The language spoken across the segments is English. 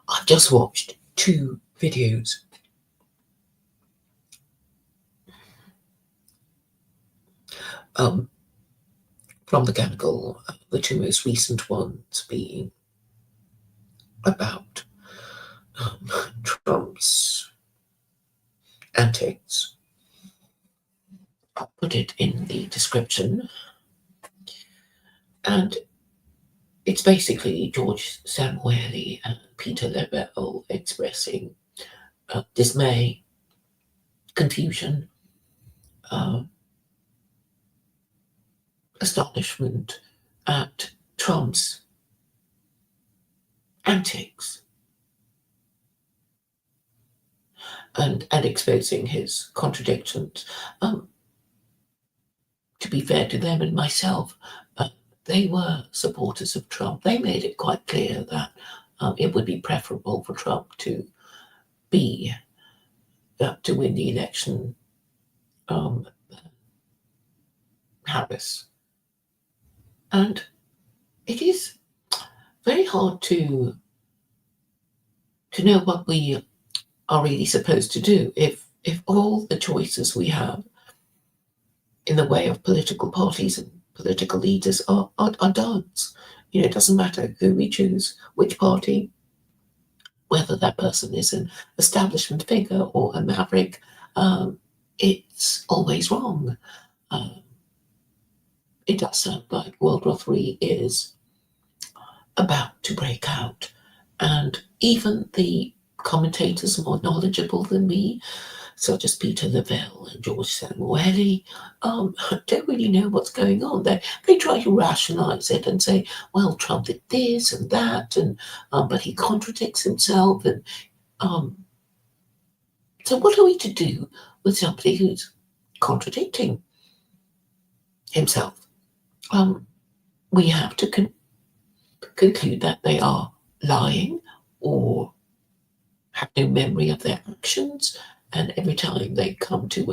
I've just watched two videos um, from the Gaggle, the two most recent ones being about um, Trump's antics. I'll put it in the description. And it's basically George Samueli and Peter Lebel expressing dismay, confusion, uh, astonishment at Trump's antics and exposing his contradictions. To be fair to them and myself, they were supporters of Trump. They made it quite clear that it would be preferable for Trump to be to win the election. Harris, and it is very hard to know what we are really supposed to do if all the choices we have in the way of political parties and political leaders are duds. It doesn't matter who we choose, which party, whether that person is an establishment figure or a maverick, it's always wrong. It does sound like World War III is about to break out, and even the commentators more knowledgeable than me, such as Peter Lavelle and George Samueli, don't really know what's going on. They try to rationalise it and say, well, Trump did this and that, and but he contradicts himself. And so what are we to do with somebody who's contradicting himself? We have to conclude that they are lying or have no memory of their actions, and every time they come to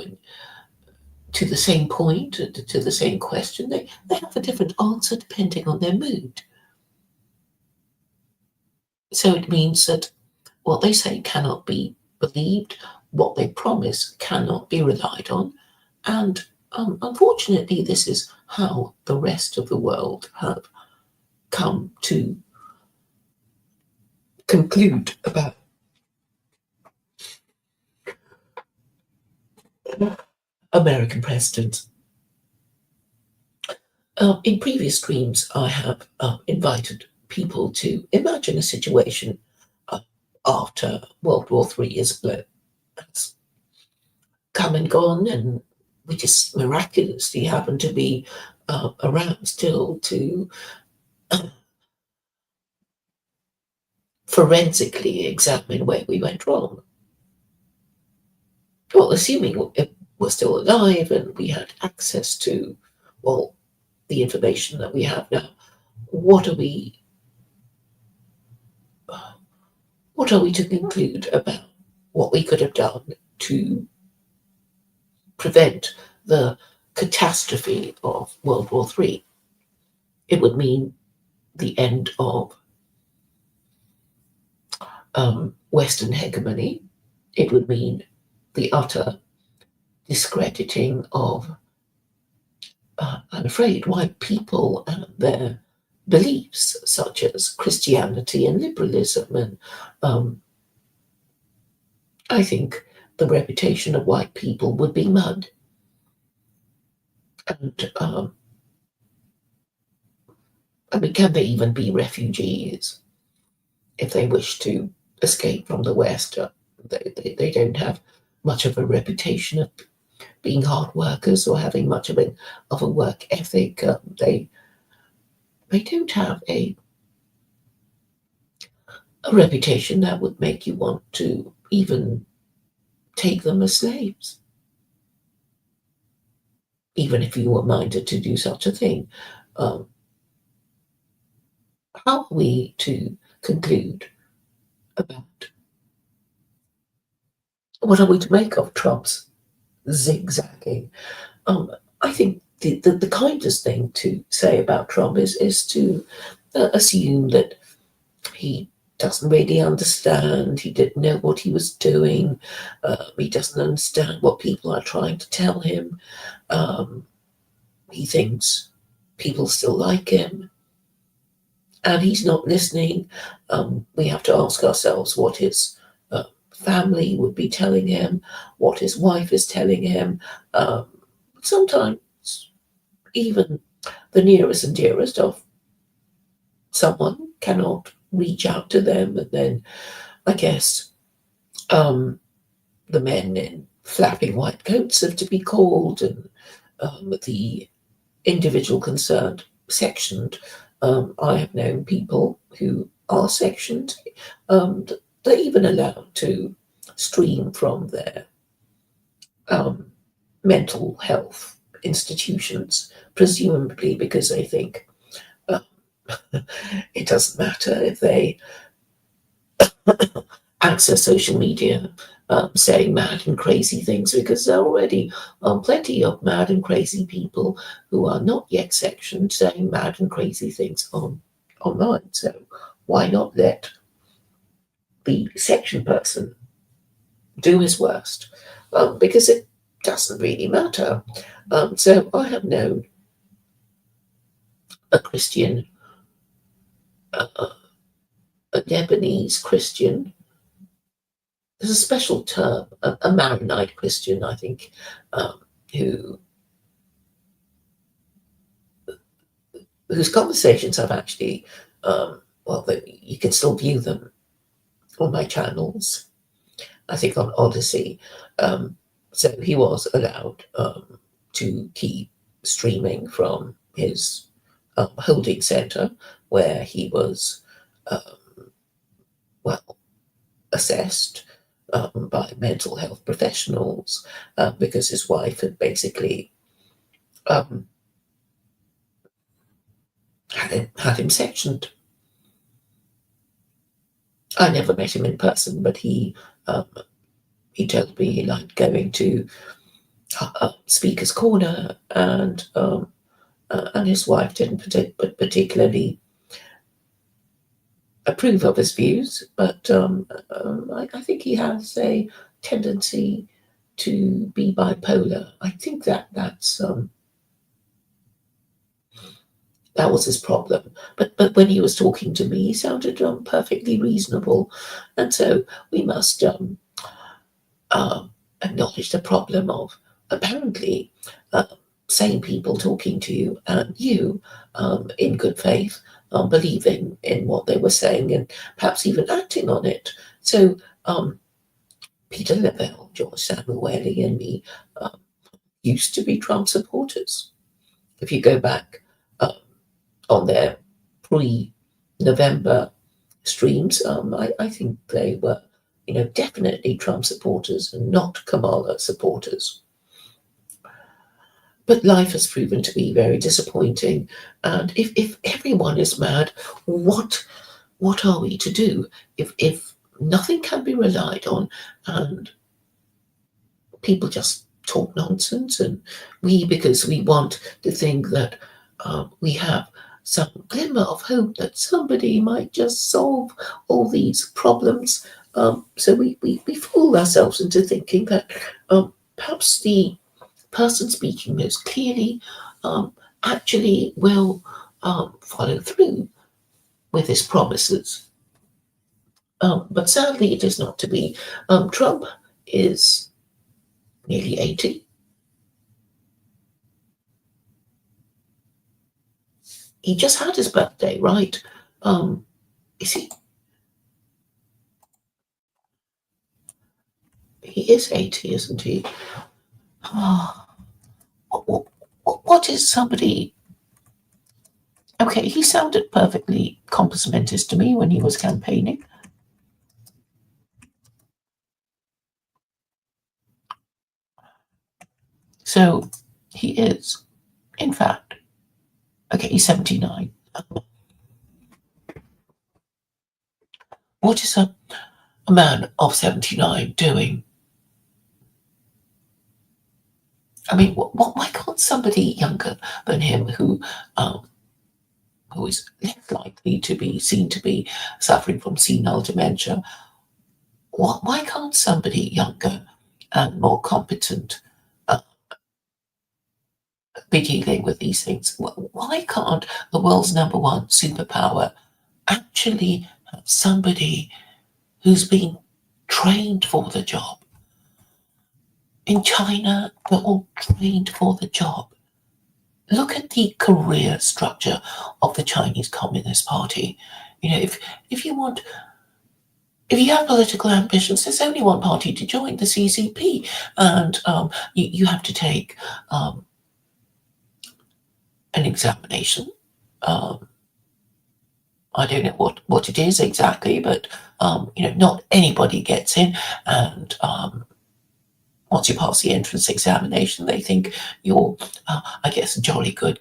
the same point, to the same question, they have a different answer depending on their mood. So it means that what they say cannot be believed, what they promise cannot be relied on, and unfortunately, this is how the rest of the world have come to conclude about American presidents. In previous streams, I have invited people to imagine a situation after World War III is has come and gone, and we just miraculously happen to be around still to forensically examine where we went wrong. Well, assuming we're still alive and we had access to, well, the information that we have now, what are we to conclude about what we could have done to prevent the catastrophe of World War III? It would mean the end of Western hegemony. It would mean the utter discrediting of, I'm afraid, white people and their beliefs, such as Christianity and liberalism. And I think the reputation of white people would be mud. And can they even be refugees if they wish to escape from the West? They don't have much of a reputation of being hard workers or having much of a work ethic. They don't have a reputation that would make you want to even take them as slaves, even if you were minded to do such a thing. How are we to conclude about what are we to make of Trump's zigzagging? I think the kindest thing to say about Trump is to assume that He doesn't really understand. He didn't know what he was doing. He doesn't understand what people are trying to tell him. Um, he thinks people still like him, and he's not listening. We have to ask ourselves what his family would be telling him, what his wife is telling him. Um, Sometimes even the nearest and dearest of someone cannot reach out to them, and then I guess um, the men in flapping white coats have to be called, and the individual concerned sectioned. I have known people who are sectioned. They're even allowed to stream from their um, mental health institutions, presumably because they think uh, it doesn't matter if they access social media saying mad and crazy things, because there are already plenty of mad and crazy people who are not yet sectioned saying mad and crazy things online. So why not let the section person do his worst? Because it doesn't really matter. So I have known a Christian, a Lebanese Christian. There's a special term, a Maronite Christian, I think, um, who whose conversations I've actually, you can still view them on my channels. I think on Odyssey. So he was allowed to keep streaming from his holding center, where he was, well, assessed by mental health professionals because his wife had basically um, had him sectioned. I never met him in person, but um, he told me he liked going to Speaker's Corner, and his wife didn't particularly approve of his views, but I think he has a tendency to be bipolar. I think that was his problem. But when he was talking to me, he sounded perfectly reasonable, and so we must uh, acknowledge the problem of apparently uh, sane people talking to you, and you, in good faith, believing in what they were saying and perhaps even acting on it. So Peter Lavelle, George Samuel Whaley, and me used to be Trump supporters. If you go back on their pre-November streams, I think they were, definitely Trump supporters and not Kamala supporters. But life has proven to be very disappointing, and if everyone is mad, what are we to do if nothing can be relied on, and people just talk nonsense, and because we want to think that we have some glimmer of hope that somebody might just solve all these problems. So we fool ourselves into thinking that perhaps the person speaking most clearly actually will follow through with his promises. But sadly, it is not to be. Trump is nearly 80. He just had his birthday, right? Is he? He is 80, isn't he? Oh, what is somebody? Okay, he sounded perfectly complimentous to me when he was campaigning. So he is, in fact, okay, he's 79. What is a man of 79 doing? I mean, why can't somebody younger than him, who who is less likely to be seen to be suffering from senile dementia, why can't somebody younger and more competent uh, be dealing with these things? Why can't the world's number one superpower actually have somebody who's been trained for the job? In China, they're all trained for the job. Look at the career structure of the Chinese Communist Party. You know, if you want, if you have political ambitions, there's only one party to join, the CCP, and you have to take an examination. I don't know what it is exactly, but not anybody gets in, and once you pass the entrance examination, they think you're, I guess, a jolly good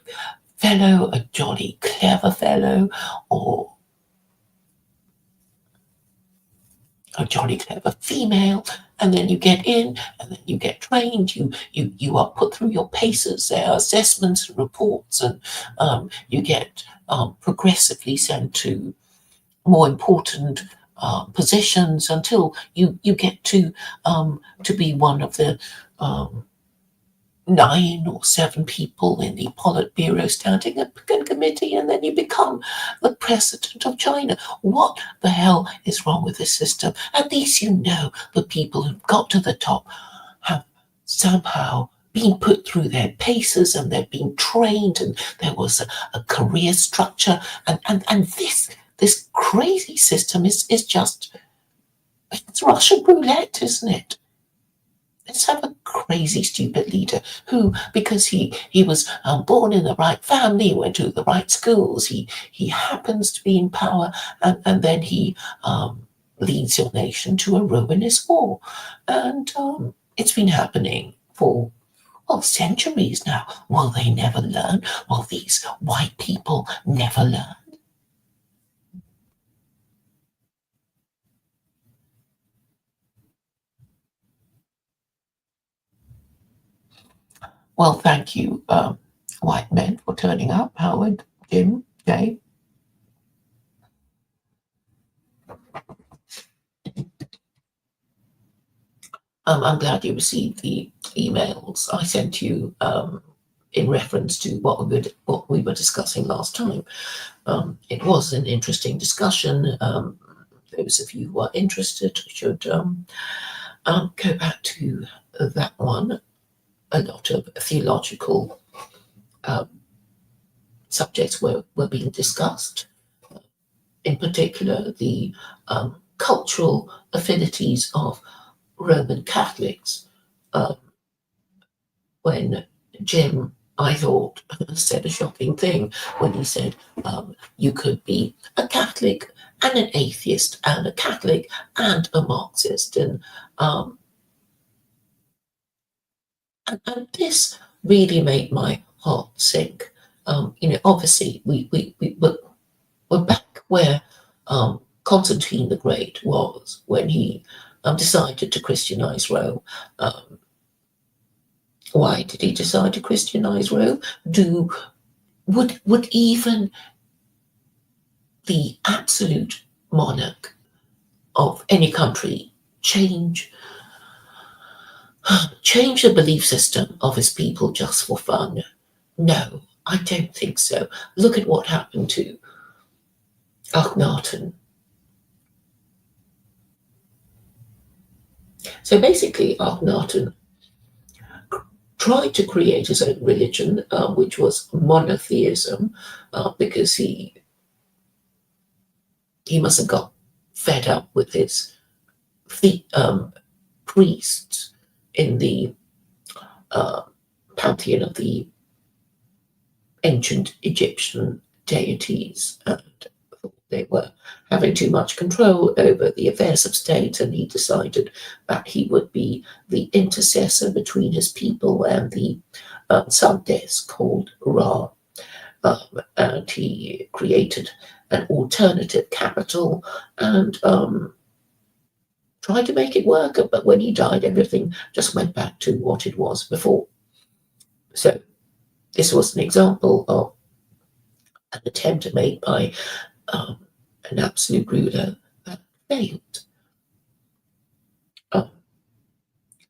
fellow, a jolly clever fellow, or a jolly clever female, and then you get in, and then you get trained. You are put through your paces. There are assessments and reports, and you get progressively sent to more important positions until you get to be one of the 9 or 7 people in the Politburo Standing Committee, and then you become the president of China. What the hell is wrong with this system? At least you know the people who've got to the top have somehow been put through their paces, and they've been trained, and there was a career structure, and this crazy system is just, it's Russian roulette, isn't it? Let's have a crazy, stupid leader who, because he was born in the right family, went to the right schools, he happens to be in power, and then he leads your nation to a ruinous war. And it's been happening for, well, centuries now. Will they never learn? Will these white people never learn? Well, thank you, white men, for turning up. Howard, Jim, Jay. I'm glad you received the emails I sent you in reference to what we were discussing last time. It was an interesting discussion. Those of you who are interested should go back to that one. A lot of theological subjects were being discussed, in particular the cultural affinities of Roman Catholics. When Jim, I thought, said a shocking thing when he said you could be a Catholic and an atheist, and a Catholic and a Marxist, and this really made my heart sink. Obviously, we're back where Constantine the Great was when he decided to Christianize Rome. Why did he decide to Christianize Rome? Would even the absolute monarch of any country change the belief system of his people just for fun? No, I don't think so. Look at what happened to Akhenaten. So basically, Akhenaten tried to create his own religion, which was monotheism, because he must have got fed up with his priests in the pantheon of the ancient Egyptian deities, and they were having too much control over the affairs of state, and he decided that he would be the intercessor between his people and the sun deist called Ra. And he created an alternative capital and tried to make it work, but when he died, everything just went back to what it was before. So this was an example of an attempt made by an absolute ruler that failed. Um,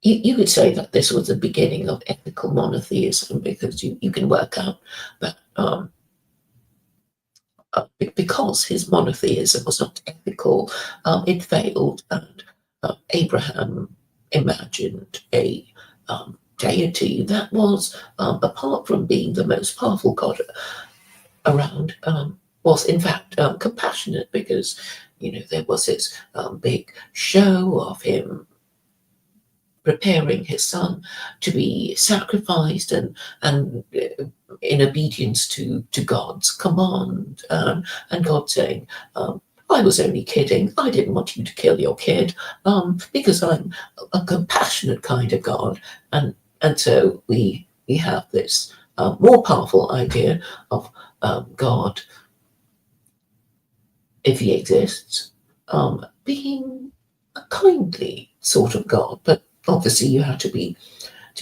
you could say that this was the beginning of ethical monotheism, because you can work out that because his monotheism was not ethical, it failed, and Abraham imagined a deity that was, apart from being the most powerful god around, was in fact compassionate, because there was this big show of him preparing his son to be sacrificed, and in obedience to God's command, and God saying, I was only kidding. I didn't want you to kill your kid, because I'm a compassionate kind of God. And so we have this more powerful idea of God, if he exists, being a kindly sort of God. But obviously you have to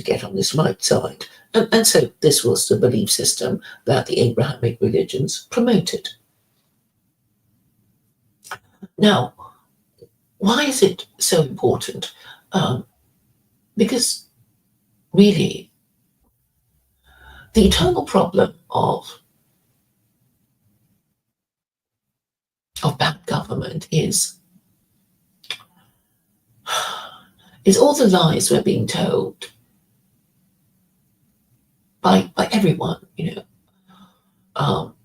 get on this right side. And so this was the belief system that the Abrahamic religions promoted. Now, why is it so important? Because really, the eternal problem of bad government is all the lies we're being told by everyone.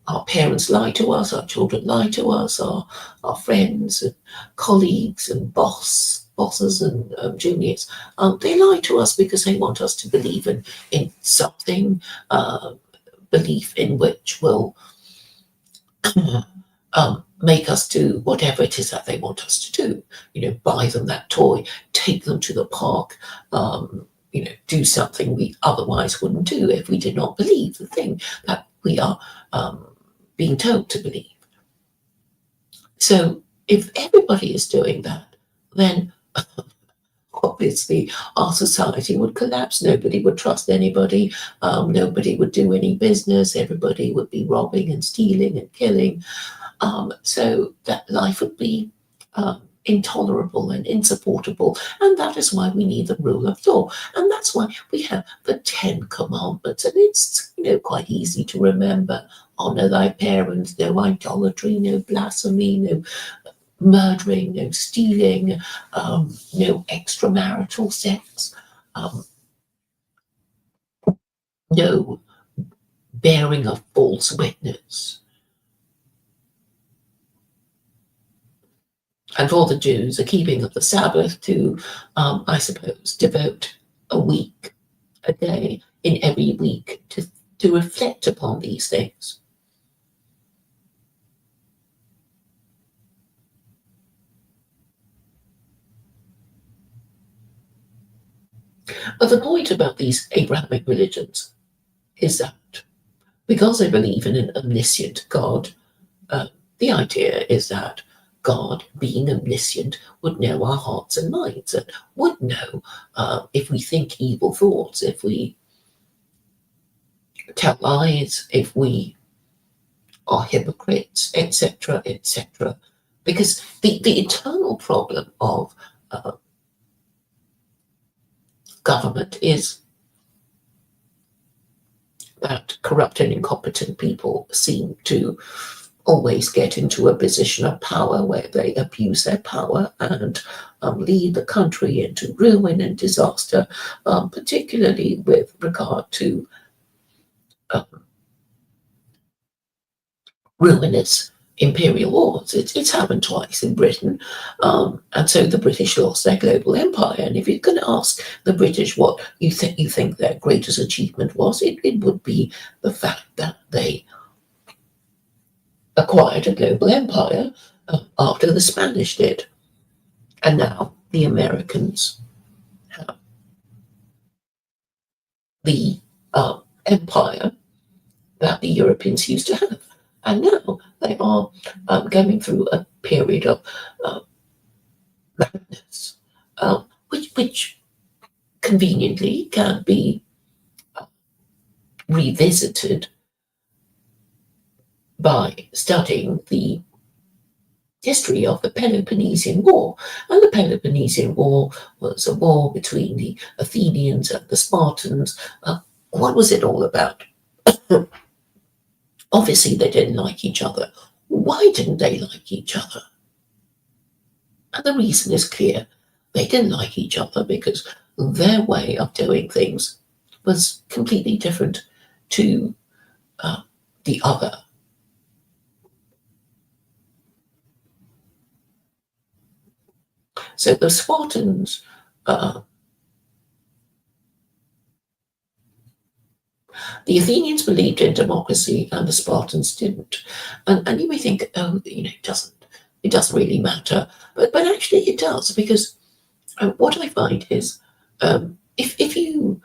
Our parents lie to us, our children lie to us, our friends and colleagues and bosses and juniors. They lie to us because they want us to believe in something, belief in which will make us do whatever it is that they want us to do. Buy them that toy, take them to the park, do something we otherwise wouldn't do if we did not believe the thing that we are being told to believe. So if everybody is doing that, then obviously our society would collapse. Nobody would trust anybody. Nobody would do any business. Everybody would be robbing and stealing and killing. So that life would be intolerable and insupportable. And that is why we need the rule of law. And that's why we have the 10 Commandments. And it's quite easy to remember. Honor thy parents, no idolatry, no blasphemy, no murdering, no stealing, no extramarital sex, no bearing of false witness. And for the Jews, the keeping of the Sabbath to, I suppose, devote a week, a day in every week to reflect upon these things. But the point about these Abrahamic religions is that because they believe in an omniscient God, the idea is that God, being omniscient, would know our hearts and minds, and would know if we think evil thoughts, if we tell lies, if we are hypocrites, etc., etc. Because the eternal problem of government is that corrupt and incompetent people seem to always get into a position of power where they abuse their power and lead the country into ruin and disaster, particularly with regard to ruinous imperial wars. It's happened twice in Britain, and so the British lost their global empire. And if you're going to ask the British what you think their greatest achievement was, it would be the fact that they acquired a global empire after the Spanish did. And now the Americans have the empire that the Europeans used to have. And now they are going through a period of madness, which conveniently can be revisited by studying the history of the Peloponnesian War. And the Peloponnesian War was a war between the Athenians and the Spartans. What was it all about? Obviously, they didn't like each other. Why didn't they like each other? And the reason is clear. They didn't like each other because their way of doing things was completely different to the other. So the Spartans, the Athenians believed in democracy and the Spartans didn't. And you may think, oh, it doesn't really matter. But actually it does, because what I find is if you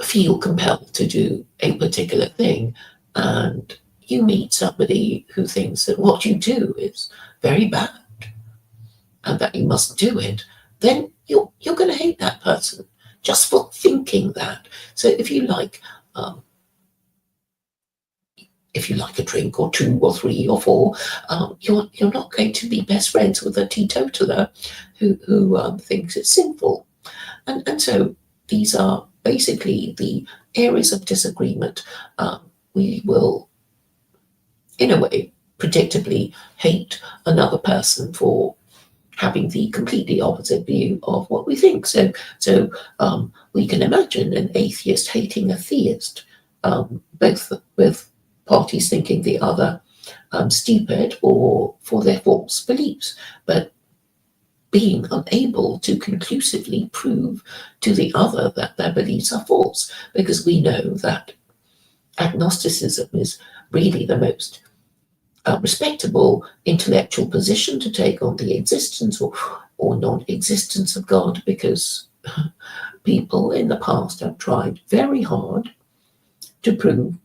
feel compelled to do a particular thing and you meet somebody who thinks that what you do is very bad and that you mustn't do it, then you're going to hate that person just for thinking that. So if you like a drink or two or three or four, you're not going to be best friends with a teetotaler who thinks it's sinful. And so these are basically the areas of disagreement. We will, in a way, predictably hate another person for having the completely opposite view of what we think. So we can imagine an atheist hating a theist, both parties thinking the other stupid or for their false beliefs, but being unable to conclusively prove to the other that their beliefs are false, because we know that agnosticism is really the most respectable intellectual position to take on the existence or non-existence of God, because people in the past have tried very hard to prove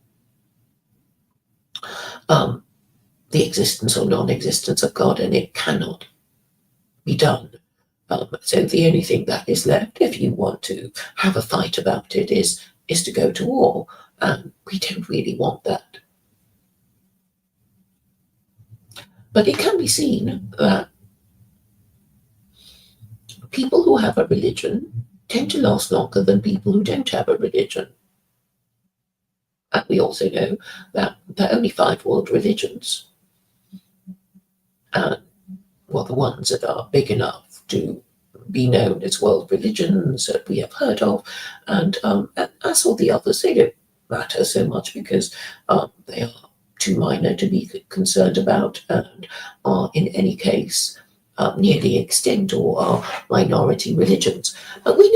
the existence or non-existence of God, and it cannot be done. So the only thing that is left, if you want to have a fight about it, is to go to war, and we don't really want that. But it can be seen that people who have a religion tend to last longer than people who don't have a religion. And we also know that there are only 5 world religions. And well, the ones that are big enough to be known as world religions that we have heard of, and as for the others, they don't matter so much because they are too minor to be concerned about, and are in any case nearly extinct or are minority religions. But we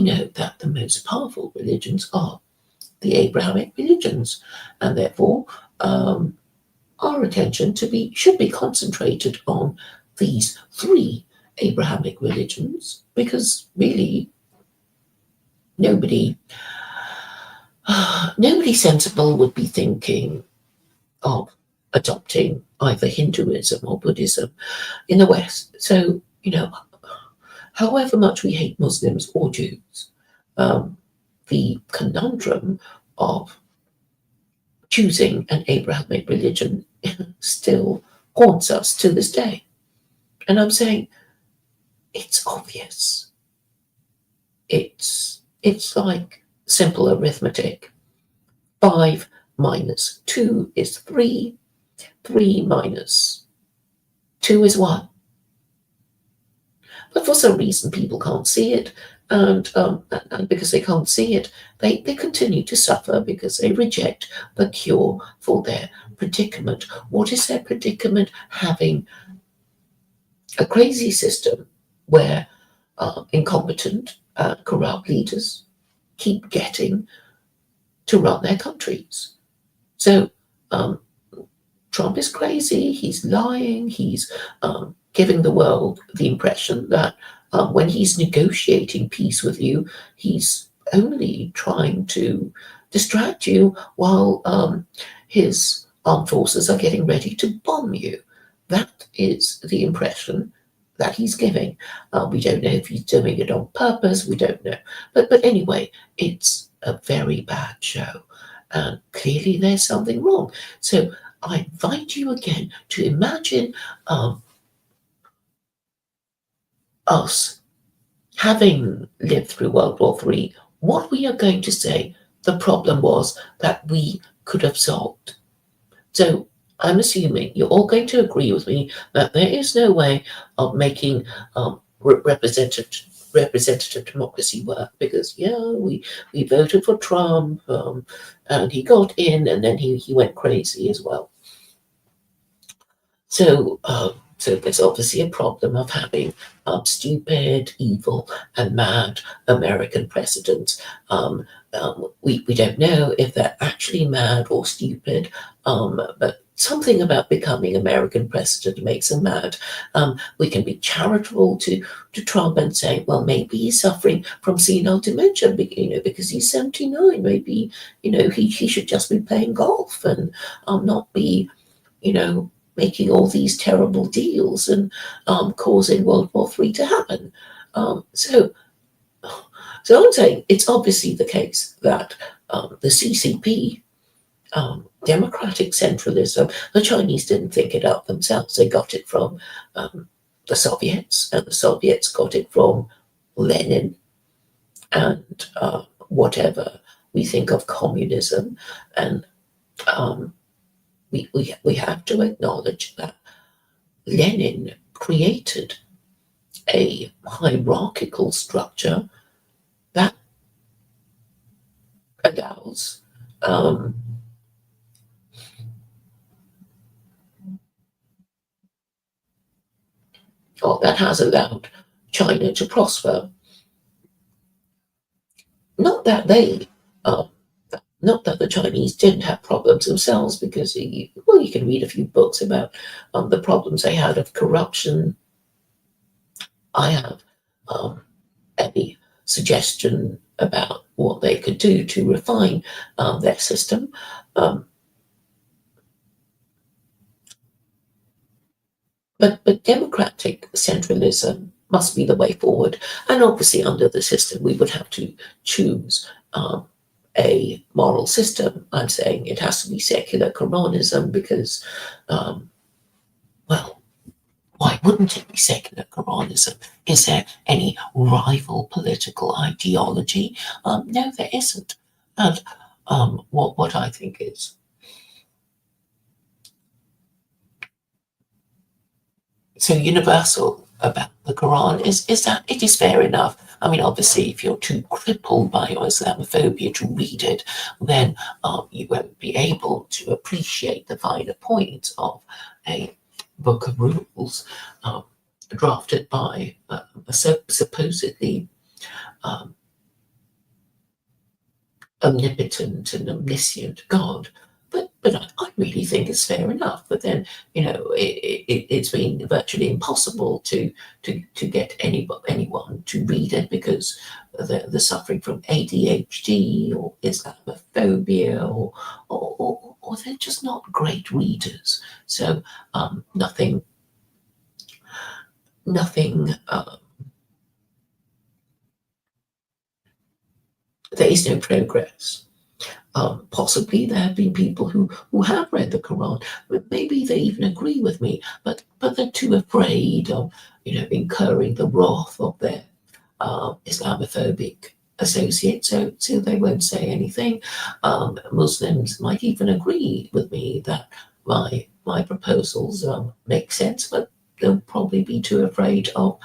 know that the most powerful religions are the Abrahamic religions, and therefore our attention should be concentrated on these 3 Abrahamic religions, because really nobody sensible would be thinking of adopting either Hinduism or Buddhism in the West. So, however much we hate Muslims or Jews, the conundrum of choosing an Abrahamic religion still haunts us to this day. And I'm saying, it's obvious. It's like simple arithmetic. 5 minus 2 is 3. 3 minus 2 is 1. But for some reason, people can't see it. And because they can't see it, they continue to suffer because they reject the cure for their predicament. What is their predicament? Having a crazy system where incompetent, corrupt leaders keep getting to run their countries. So Trump is crazy, he's lying, he's giving the world the impression that when he's negotiating peace with you, he's only trying to distract you while his armed forces are getting ready to bomb you. That is the impression that he's giving. We don't know if he's doing it on purpose, we don't know. But anyway, it's a very bad show. And clearly there's something wrong. So I invite you again to imagine us having lived through World War III, what we are going to say the problem was that we could have solved. So I'm assuming you're all going to agree with me that there is no way of making representative democracy work because we voted for Trump and he got in and then he went crazy as well. So there's obviously a problem of having stupid, evil, and mad American presidents. We don't know if they're actually mad or stupid, but something about becoming American president makes them mad. We can be charitable to Trump and say, well, maybe he's suffering from senile dementia, because he's 79. Maybe, he should just be playing golf and not be, making all these terrible deals and causing World War III to happen. So I'm saying it's obviously the case that the CCP, democratic centralism, the Chinese didn't think it up themselves. They got it from the Soviets, and the Soviets got it from Lenin and whatever we think of communism. And we have to acknowledge that Lenin created a hierarchical structure that allows or that has allowed China to prosper. Not that they, not that the Chinese didn't have problems themselves, because you can read a few books about the problems they had of corruption. I have any suggestion about what they could do to refine their system. But democratic centralism must be the way forward. And obviously, under the system, we would have to choose a moral system. I'm saying it has to be secular Quranism because, well, why wouldn't it be secular Quranism? Is there any rival political ideology? No, there isn't. And what I think is so universal about the Quran is that it is fair enough. I mean, obviously, if you're too crippled by your Islamophobia to read it, then you won't be able to appreciate the finer points of a book of rules drafted by a supposedly omnipotent and omniscient God. But I really think it's fair enough. But then, it's been virtually impossible to get anyone to read it because they're suffering from ADHD or Islamophobia or they're just not great readers. So nothing. There is no progress. Possibly there have been people who have read the Quran, but maybe they even agree with me, but they're too afraid of incurring the wrath of their Islamophobic associates, so they won't say anything. Muslims might even agree with me that my proposals make sense, but they'll probably be too afraid of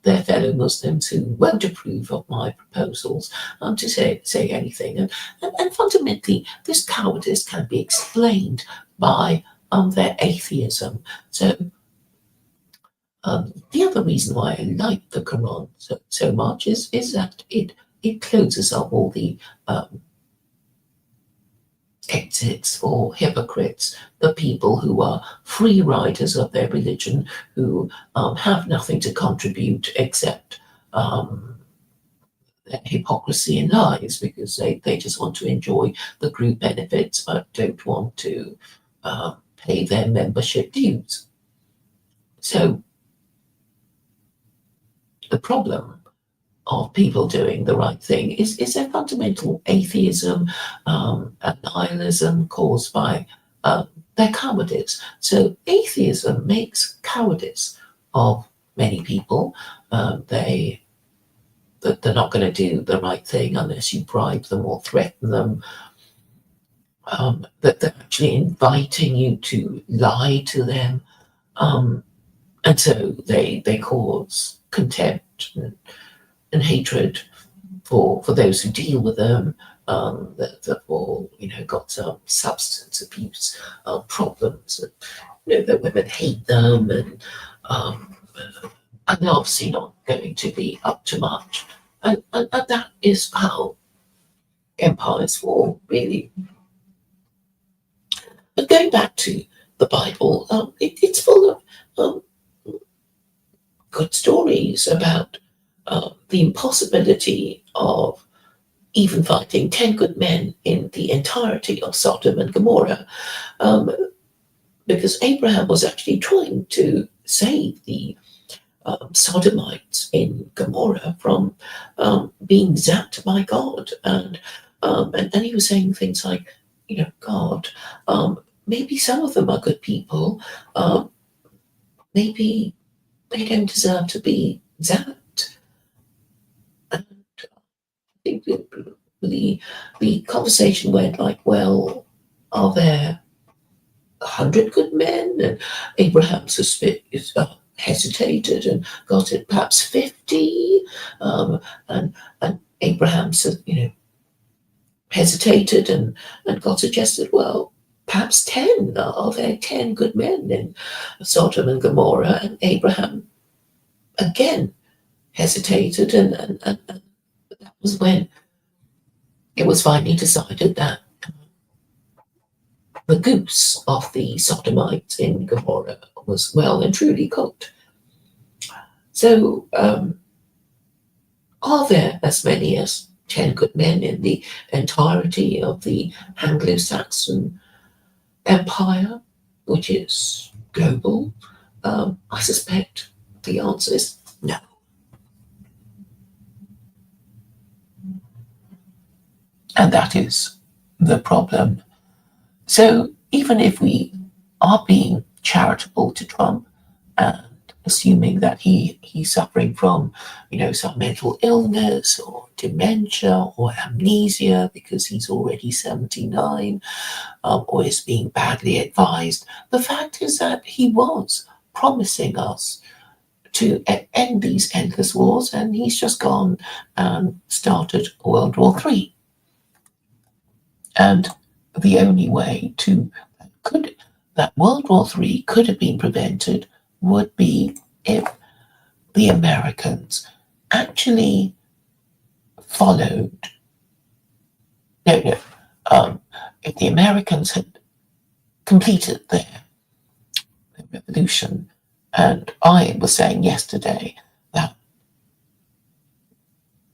their fellow Muslims who won't approve of my proposals to say anything. And fundamentally, this cowardice can be explained by their atheism. So the other reason why I like the Quran so much is that it closes up all the exits or hypocrites, the people who are free riders of their religion, who have nothing to contribute except hypocrisy and lies, because they just want to enjoy the group benefits but don't want to pay their membership dues. So the problem of people doing the right thing is their fundamental atheism and nihilism caused by their cowardice. So atheism makes cowardice of many people. They that they're not going to do the right thing unless you bribe them or threaten them. That they're actually inviting you to lie to them, and so they cause contempt and hatred for those who deal with them. That all got some substance abuse problems, and that women hate them, and they're obviously not going to be up to much. And that is how empires fall, really. But going back to the Bible, it's full of um, good stories about the impossibility of even finding 10 good men in the entirety of Sodom and Gomorrah, um, because Abraham was actually trying to save the Sodomites in Gomorrah from being zapped by God. And he was saying things like, God, maybe some of them are good people. Maybe they don't deserve to be zapped. And I think the conversation went like, well, are there 100 good men? And Abraham hesitated, and God said perhaps 50. And Abraham said, hesitated, and God suggested, well, perhaps 10. Are there 10 good men in Sodom and Gomorrah? And Abraham again hesitated, and that was when it was finally decided that the goose of the Sodomites in Gomorrah was well and truly cooked. So, are there as many as 10 good men in the entirety of the Anglo-Saxon empire, which is global? I suspect the answer is no. And that is the problem. So even if we are being charitable to Trump and assuming that he's suffering from, some mental illness or dementia or amnesia because he's already 79, or is being badly advised, the fact is that he was promising us to end these endless wars, and he's just gone and started World War III. And the only way that World War III could have been prevented would be if the Americans actually followed. No. If the Americans had completed their revolution, and I was saying yesterday that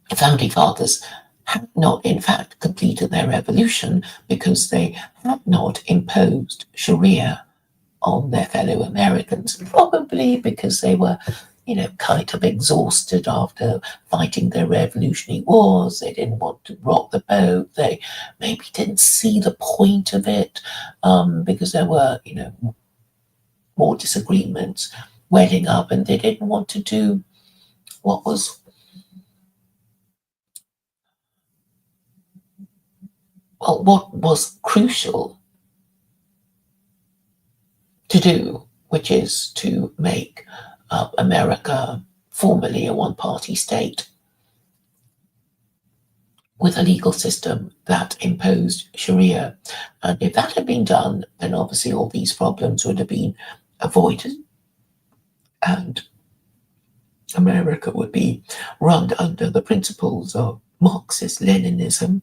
the founding fathers had not, in fact, completed their revolution because they had not imposed Sharia on their fellow Americans, probably because they were, kind of exhausted after fighting their revolutionary wars. They didn't want to rock the boat. They maybe didn't see the point of it, because there were, more disagreements welling up, and they didn't want to do what was crucial to do, which is to make America formally a one-party state with a legal system that imposed Sharia. And if that had been done, then obviously all these problems would have been avoided, and America would be run under the principles of Marxist Leninism,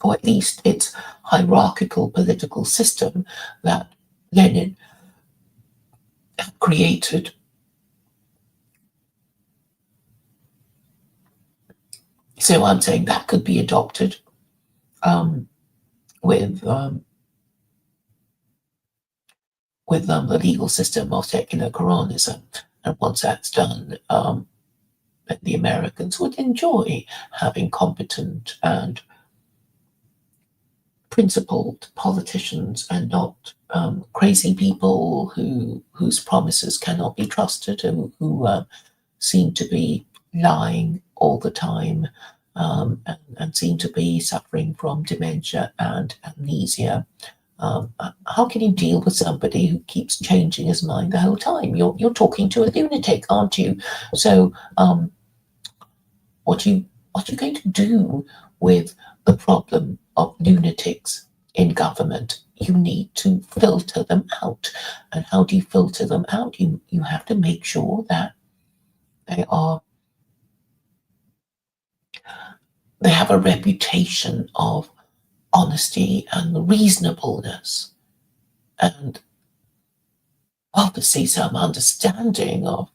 or at least its hierarchical political system that Lenin created. So I'm saying that could be adopted with the legal system of secular Quranism. And once that's done, the Americans would enjoy having competent and principled politicians and not crazy people whose promises cannot be trusted and who seem to be lying all the time, and seem to be suffering from dementia and amnesia. How can you deal with somebody who keeps changing his mind the whole time? You're talking to a lunatic, aren't you? So what you what you going to do with the problem of lunatics in government? You need to filter them out. And how do you filter them out? You have to make sure that they are they have a reputation of honesty and reasonableness, and obviously some understanding of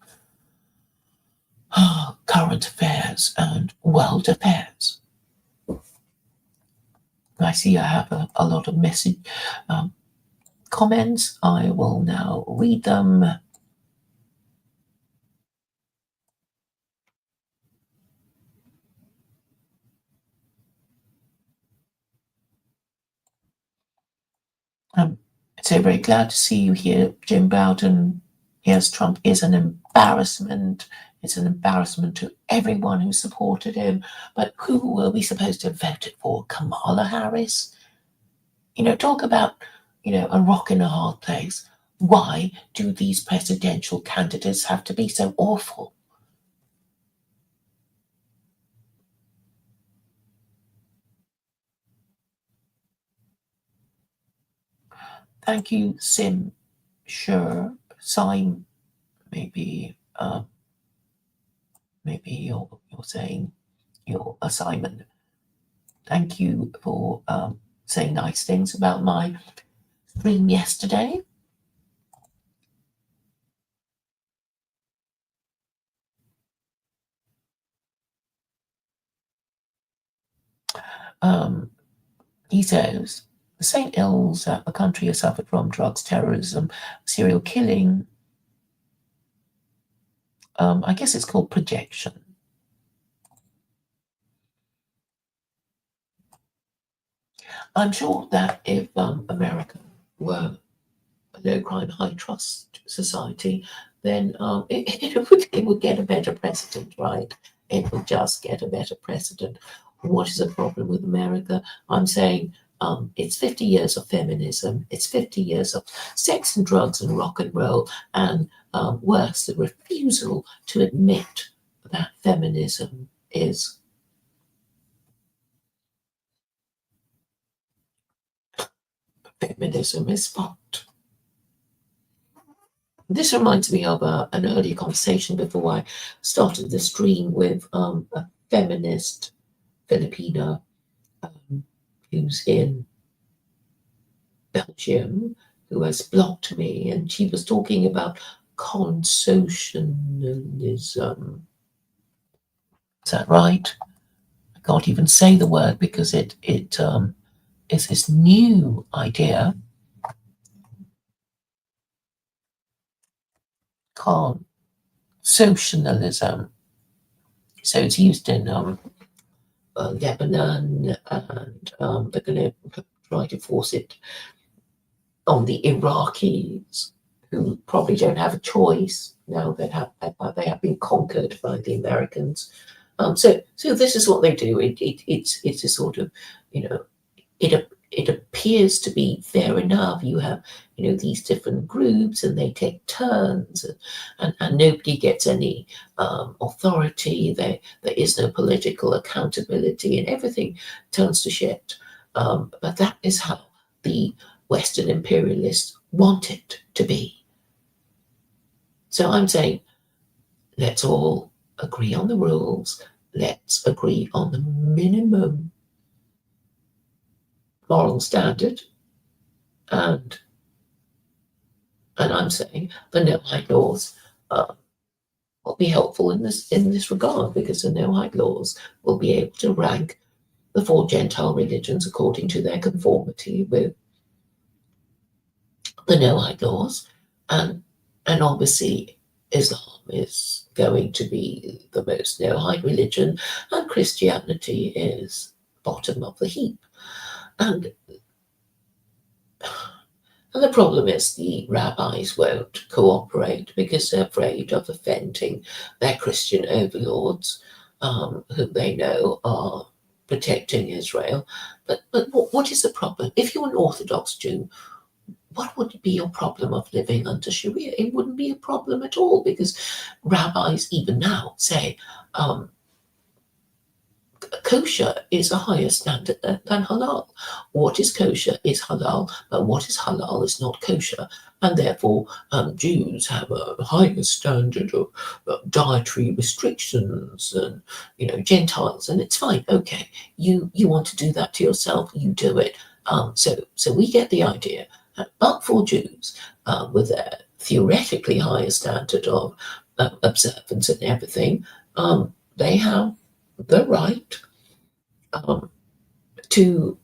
current affairs and world affairs. I see I have a lot of message comments. I will now read them. So very glad to see you here, Jim Bowden. Yes, Trump is an embarrassment. It's an embarrassment to everyone who supported him. But who were we supposed to have voted for? Kamala Harris? Talk about, a rock in a hard place. Why do these presidential candidates have to be so awful? Thank you, Sim. Sure, Sim. Maybe you're saying your assignment. Thank you for saying nice things about my stream yesterday. Um, he says the same ills that the country has suffered from: drugs, terrorism, serial killing. I guess it's called projection. I'm sure that if America were a low crime, high trust society, then it would get a better president, right? It would just get a better president. What is the problem with America? I'm saying it's 50 years of feminism, it's 50 years of sex and drugs and rock and roll, and worse, the refusal to admit that feminism is fucked. This reminds me of an earlier conversation before I started the stream with a feminist Filipina who's in Belgium, who has blocked me, and she was talking about consocialism. Is that right? I can't even say the word because it is this new idea. Consocialism. So it's used in Lebanon, and they're going to try to force it on the Iraqis, who probably don't have a choice now that they have been conquered by the Americans. So this is what they do. It's a sort of, it appears to be fair enough. You have, these different groups, and they take turns, and nobody gets any authority. There is no political accountability, and everything turns to shit. But that is how the Western imperialists want it to be. So I'm saying, let's all agree on the rules. Let's agree on the minimum moral standard, and I'm saying the no-hide laws will be helpful in this regard, because the no-hide laws will be able to rank the four Gentile religions according to their conformity with the no-hide laws, and obviously Islam is going to be the most no-hide religion, and Christianity is bottom of the heap. And And the problem is the rabbis won't cooperate because they're afraid of offending their Christian overlords, who they know are protecting Israel. But what is the problem? If you're an Orthodox Jew, what would be your problem of living under Sharia? It wouldn't be a problem at all because rabbis, even now, say kosher is a higher standard than halal. What is kosher is halal, but what is halal is not kosher. And therefore, Jews have a higher standard of dietary restrictions and, Gentiles, and it's fine. Okay, you want to do that to yourself, you do it. So we get the idea. But for Jews, with their theoretically higher standard of observance and everything, they have the right to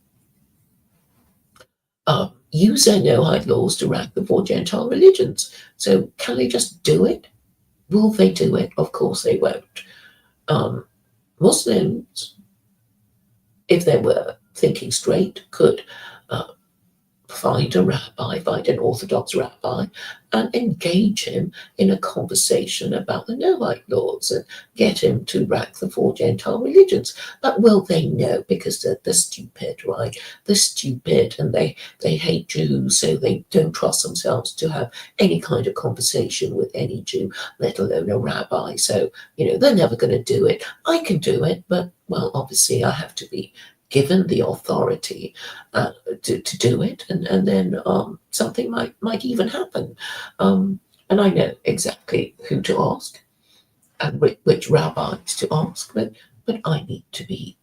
use their Noahide laws to rank the four Gentile religions. So can they just do it? Will they do it? Of course they won't. Muslims, if they were thinking straight, could find a rabbi, find an Orthodox rabbi, and engage him in a conversation about the Noahide laws and get him to rank the four Gentile religions. But will they? No, because they're stupid, right? They're stupid and they hate Jews, so they don't trust themselves to have any kind of conversation with any Jew, let alone a rabbi. So, they're never going to do it. I can do it, but, well, obviously I have to be given the authority to do it, and then something might even happen. And I know exactly who to ask and which rabbis to ask, but I need to be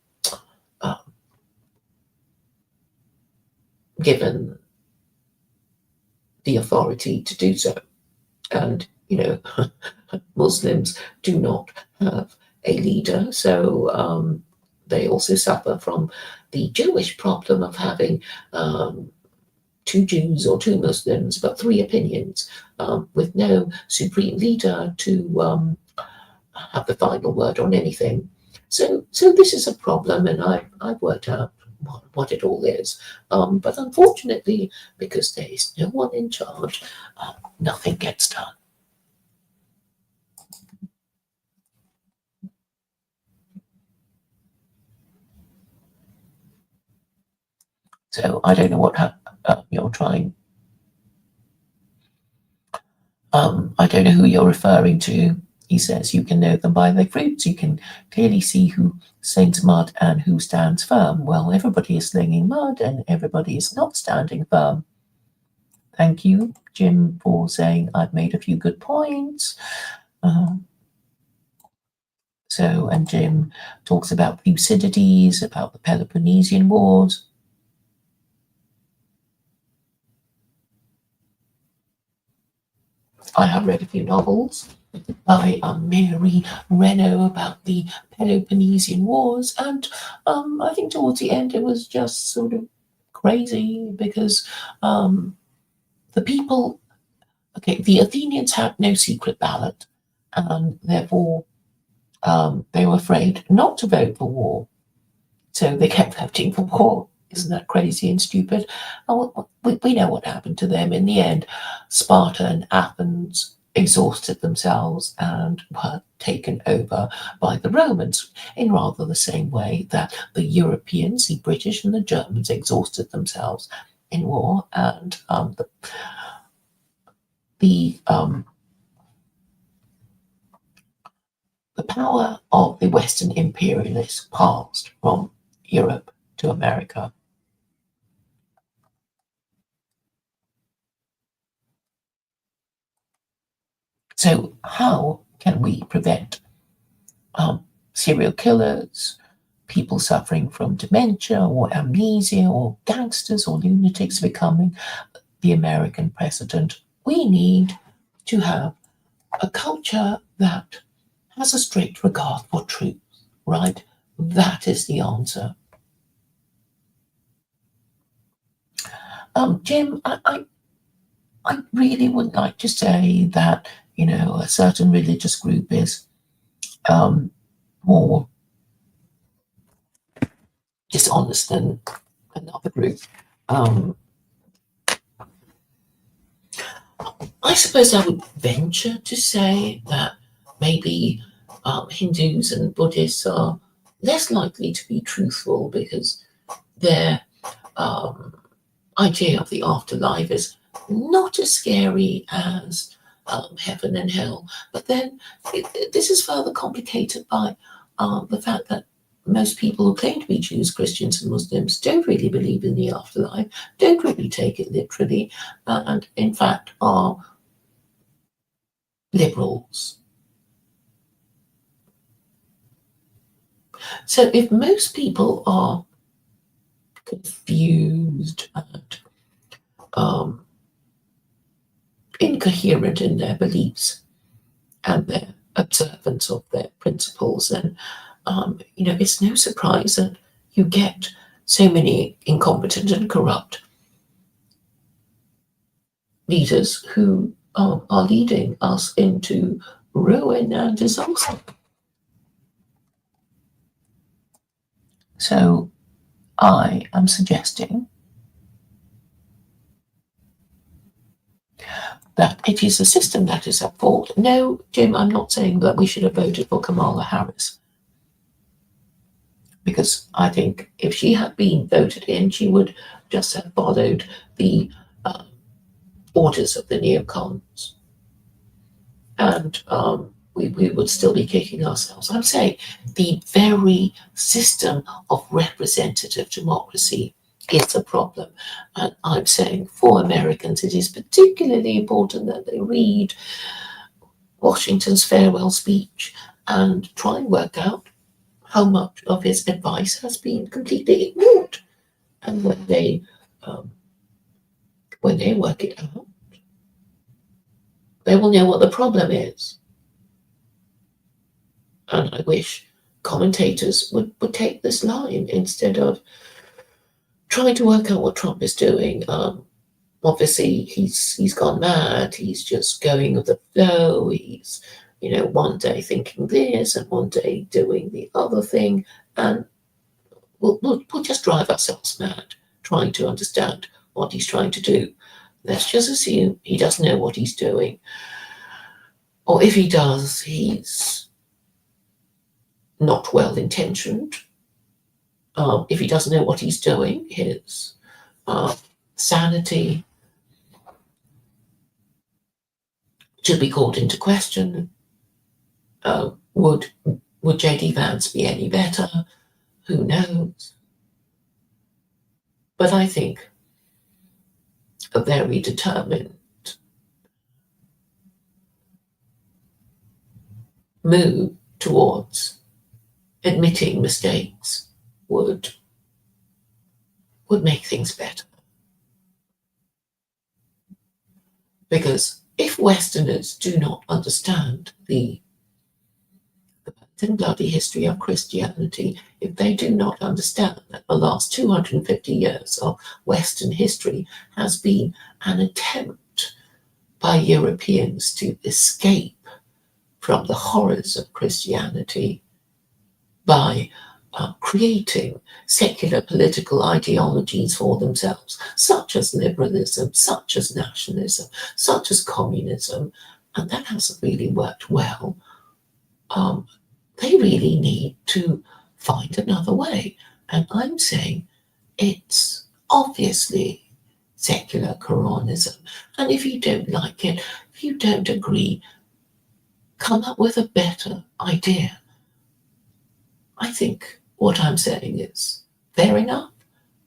given the authority to do so. And, Muslims do not have a leader, so they also suffer from the Jewish problem of having two Jews or two Muslims, but three opinions, with no supreme leader to have the final word on anything. So this is a problem, and I've worked out what it all is. But unfortunately, because there is no one in charge, nothing gets done. So I don't know what you're trying. I don't know who you're referring to. He says you can know them by their fruits. You can clearly see who slings mud and who stands firm. Well, everybody is slinging mud and everybody is not standing firm. Thank you, Jim, for saying I've made a few good points. And Jim talks about Thucydides, about the Peloponnesian Wars. I have read a few novels by Mary Renault about the Peloponnesian Wars, and I think towards the end it was just sort of crazy because the people, the Athenians had no secret ballot, and therefore they were afraid not to vote for war, so they kept voting for war. Isn't that crazy and stupid? Oh, we know what happened to them in the end. Sparta and Athens exhausted themselves and were taken over by the Romans in rather the same way that the Europeans, the British and the Germans, exhausted themselves in war, and the power of the Western imperialists passed from Europe to America. So how can we prevent serial killers, people suffering from dementia or amnesia, or gangsters or lunatics becoming the American president? We need to have a culture that has a strict regard for truth, right? That is the answer. Jim, I really would like to say that, a certain religious group is more dishonest than another group. I suppose I would venture to say that maybe Hindus and Buddhists are less likely to be truthful because their um, idea of the afterlife is not as scary as heaven and hell. But then this is further complicated by the fact that most people who claim to be Jews, Christians, and Muslims don't really believe in the afterlife, don't really take it literally, and in fact are liberals. So if most people are confused and um, incoherent in their beliefs and their observance of their principles, then it's no surprise that you get so many incompetent and corrupt leaders who are leading us into ruin and disaster. So I am suggesting that it is the system that is at fault. No, Jim, I'm not saying that we should have voted for Kamala Harris, because I think if she had been voted in, she would just have followed the uh, orders of the neocons, and we would still be kicking ourselves. I'm saying the very system of representative democracy is a problem. And I'm saying for Americans, it is particularly important that they read Washington's farewell speech and try and work out how much of his advice has been completely ignored. And um, when they work it out, they will know what the problem is. And I wish commentators would take this line instead of trying to work out what Trump is doing. Obviously, he's gone mad. He's just going with the flow. He's, one day thinking this and one day doing the other thing, and we'll just drive ourselves mad trying to understand what he's trying to do. Let's just assume he doesn't know what he's doing, or if he does, he's not well intentioned. If he doesn't know what he's doing, his sanity should be called into question. Would J.D. Vance be any better? Who knows? But I think a very determined move towards admitting mistakes would make things better. Because if Westerners do not understand the bloody history of Christianity, if they do not understand that the last 250 years of Western history has been an attempt by Europeans to escape from the horrors of Christianity by creating secular political ideologies for themselves, such as liberalism, such as nationalism, such as communism, and that hasn't really worked well. They really need to find another way. And I'm saying it's obviously secular Quranism. And if you don't like it, if you don't agree, come up with a better idea. I think what I'm saying is fair enough.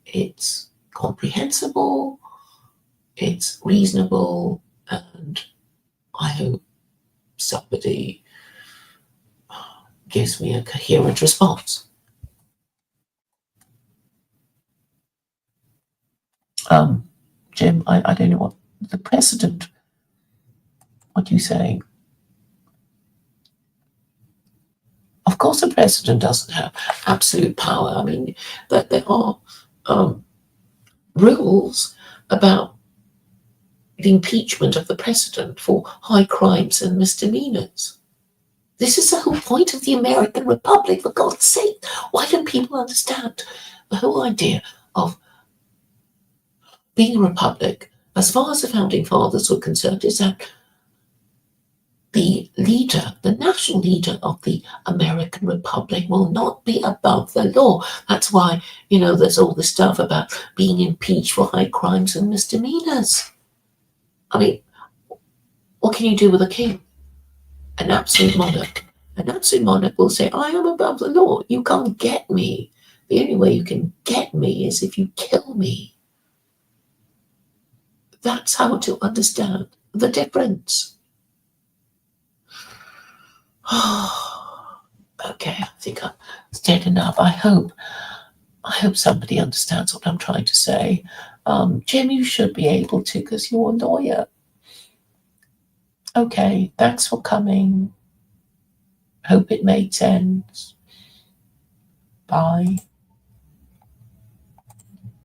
It's comprehensible, it's reasonable, and I hope somebody gives me a coherent response. Jim, I don't know what the president, what are you saying? Of course, the president doesn't have absolute power. I mean, that there are rules about the impeachment of the president for high crimes and misdemeanors. This is the whole point of the American Republic, for God's sake. Why don't people understand the whole idea of being a republic as far as the founding fathers were concerned, is that the leader, the national leader of the American Republic, will not be above the law. That's why, there's all this stuff about being impeached for high crimes and misdemeanors. I mean, what can you do with a king? An absolute monarch. An absolute monarch will say, I am above the law. You can't get me. The only way you can get me is if you kill me. That's how to understand the difference. Okay, I think I've said enough. I hope somebody understands what I'm trying to say. Jim, you should be able to because you're a lawyer. Okay, thanks for coming. Hope it made sense. Bye.